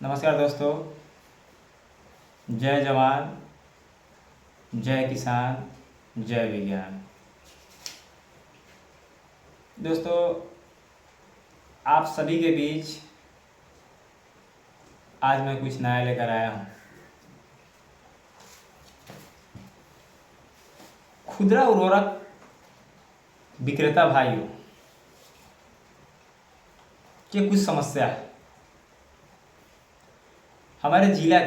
नमस्कार दोस्तों। जय जवान, जय किसान, जय विज्ञान। दोस्तों, आप सभी के बीच आज मैं कुछ नया लेकर आया हूँ। खुदरा उर्वरक विक्रेता भाइयों की कुछ समस्या है। हमारे जिला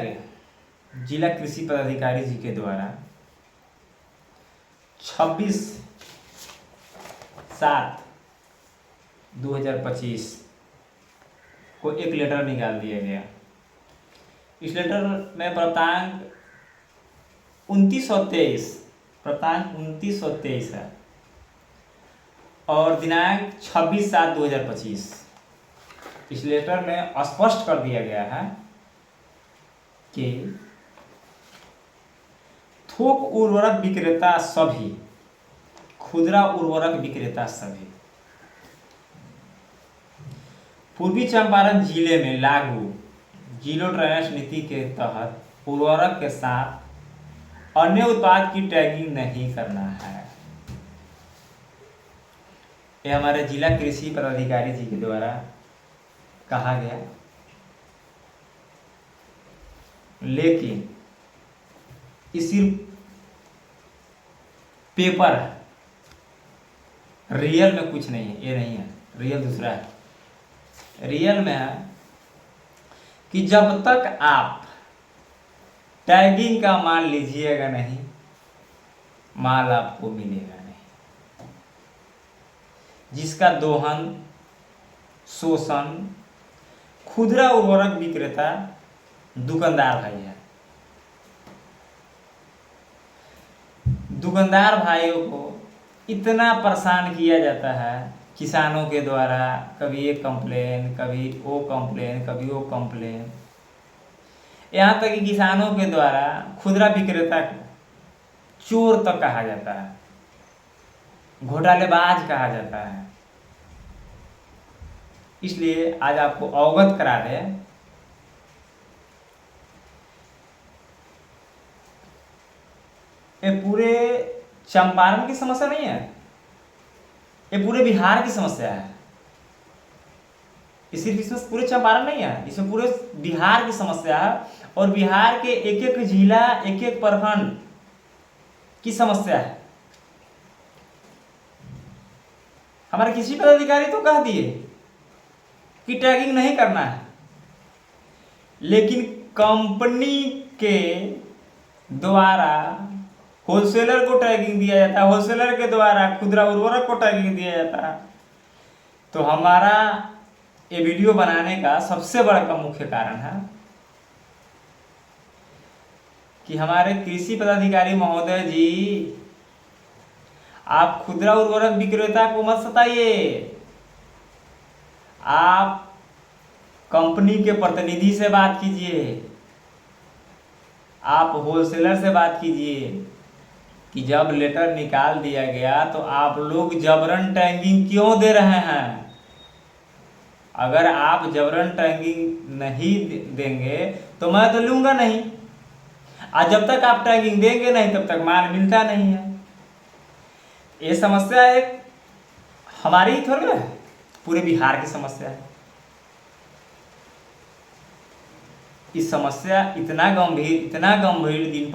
कृषि पदाधिकारी जी के द्वारा 26/7/2025 को एक लेटर निकाल दिया गया। इस लेटर में प्राप्तांक 2923 है और दिनांक 26/7/2025। इस लेटर में स्पष्ट कर दिया गया है कि थोक उर्वरक विक्रेता सभी, खुदरा उर्वरक विक्रेता सभी पूर्वी चंपारण जिले में लागू जीरो टॉलरेंस नीति के तहत उर्वरक के साथ अन्य उत्पाद की टैगिंग नहीं करना है। यह हमारे जिला कृषि पदाधिकारी जी के द्वारा कहा गया। लेकिन ये सिर्फ पेपर है, रियल में कुछ नहीं है। ये नहीं है, रियल दूसरा है। रियल में है कि जब तक आप टैगिंग का माल लीजिएगा नहीं, माल आपको मिलेगा नहीं। जिसका दोहन, शोषण खुदरा उर्वरक विक्रेता दुकानदार भाई है। दुकानदार भाइयों को इतना परेशान किया जाता है किसानों के द्वारा, कभी एक कंप्लेन, कभी वो कंप्लेन, कभी वो कंप्लेन। यहाँ तक कि किसानों के द्वारा खुदरा विक्रेता को चोर तक कहा जाता है, घोटालेबाज कहा जाता है। इसलिए आज आपको अवगत करा दें, ये पूरे चंपारण की समस्या नहीं है, ये पूरे बिहार की समस्या है। सिर्फ इसमें पूरे चंपारण नहीं है, इसमें पूरे बिहार की समस्या है और बिहार के एक एक जिला, एक एक प्रखंड की समस्या है। हमारे कृषि पदाधिकारी तो कह दिए कि टैगिंग नहीं करना है, लेकिन कंपनी के द्वारा होलसेलर को टैगिंग दिया जाता है, होलसेलर के द्वारा खुदरा उर्वरक को टैगिंग दिया जाता है। तो हमारा ये वीडियो बनाने का सबसे बड़ा का मुख्य कारण है कि हमारे कृषि पदाधिकारी महोदय जी, आप खुदरा उर्वरक विक्रेता को मत सताइए। आप कंपनी के प्रतिनिधि से बात कीजिए, आप होलसेलर से बात कीजिए कि जब लेटर निकाल दिया गया तो आप लोग जबरन टैगिंग क्यों दे रहे हैं। अगर आप जबरन टैगिंग नहीं देंगे तो मैं तो लूंगा नहीं, और जब तक आप टैगिंग देंगे नहीं तब तक माल मिलता नहीं है। ये समस्या एक हमारी ही थोड़ी है, पूरे बिहार की समस्या है। इस समस्या इतना गंभीर दिन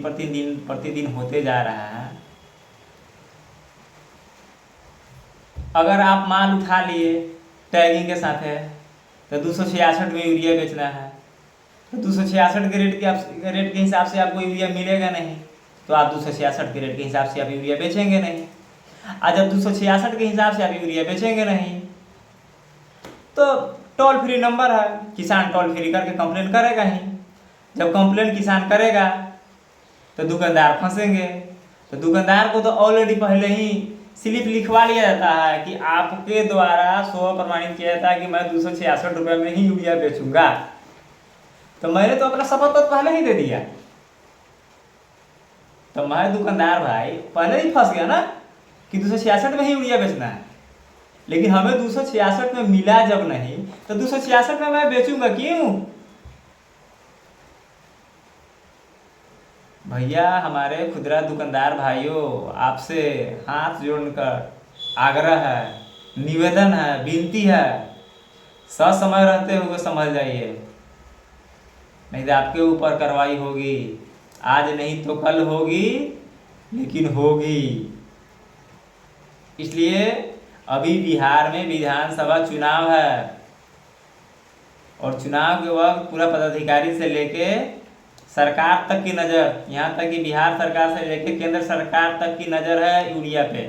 प्रतिदिन होते जा रहा है। अगर आप माल उठा लिए टैगिंग के साथ है तो 266 में यूरिया बेचना है, तो 266 के रेट के हिसाब से आपको यूरिया मिलेगा नहीं, तो आप 266 के रेट के हिसाब से आप यूरिया बेचेंगे नहीं। और जब 266 के हिसाब से आप यूरिया बेचेंगे नहीं तो टोल फ्री नंबर है, किसान टोल फ्री करके कंप्लेन करेगा ही। जब कंप्लेन किसान करेगा तो दुकानदार फंसेंगे। तो दुकानदार को तो ऑलरेडी पहले ही स्लिप लिखवा लिया जाता है कि आपके द्वारा स्व प्रमाणित किया जाता है कि मैं 266 रुपये में ही यूरिया बेचूंगा। तो मैंने तो अपना शपथ पत्र पहले ही दे दिया, तो मैं दुकानदार भाई पहले ही फंस गया ना कि 266 में ही यूरिया बेचना है। लेकिन हमें 266 में मिला जब नहीं तो 266 में मैं बेचूंगा क्यों? भैया हमारे खुदरा दुकानदार भाइयों, आपसे हाथ जोड़कर आग्रह है, निवेदन है, विनती है, ससमय रहते हुए समझ जाइए, नहीं तो आपके ऊपर कार्रवाई होगी। आज नहीं तो कल होगी, लेकिन होगी। इसलिए अभी बिहार में विधानसभा चुनाव है और चुनाव के वक्त पूरा पदाधिकारी से लेके सरकार तक की नज़र, यहाँ तक कि बिहार सरकार से लेके केंद्र सरकार तक की नज़र है यूरिया पे।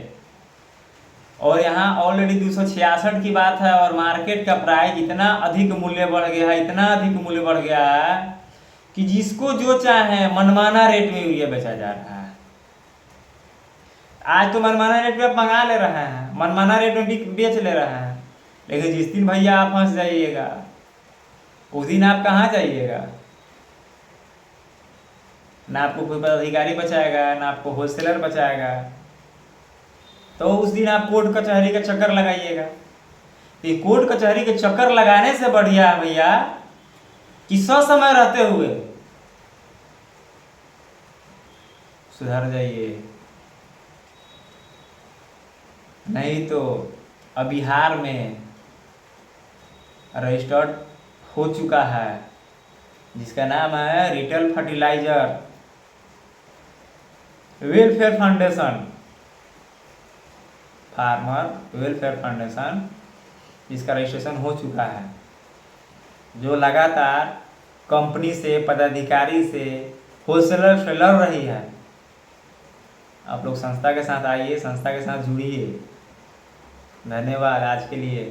और यहाँ ऑलरेडी 266 की बात है और मार्केट का प्राइस इतना अधिक मूल्य बढ़ गया है, इतना अधिक मूल्य बढ़ गया है कि जिसको जो चाहे मनमाना रेट में यूरिया बेचा जा रहा है। आज तो मनमाना रेट में आप मंगा ले रहे हैं, मनमाना रेट में बेच ले रहे हैं, लेकिन जिस दिन भैया आप फंस जाइएगा उस दिन आप कहाँ जाइएगा? ना आपको कोई पदाधिकारी बचाएगा, ना आपको होलसेलर बचाएगा। तो उस दिन आप कोर्ट कचहरी के चक्कर लगाइएगा। ये कोर्ट कचहरी के चक्कर लगाने से बढ़िया है भैया कि ससमय रहते हुए सुधर जाइए, नहीं तो अब बिहार में रजिस्टर्ड हो चुका है जिसका नाम है retail fertilizer welfare foundation, farmer welfare foundation, जिसका रजिस्ट्रेशन हो चुका है, जो लगातार कंपनी से, पदाधिकारी से, होलसेलर से लड़ रही है। आप लोग संस्था के साथ आइए, संस्था के साथ जुड़िए। धन्यवाद आज के लिए।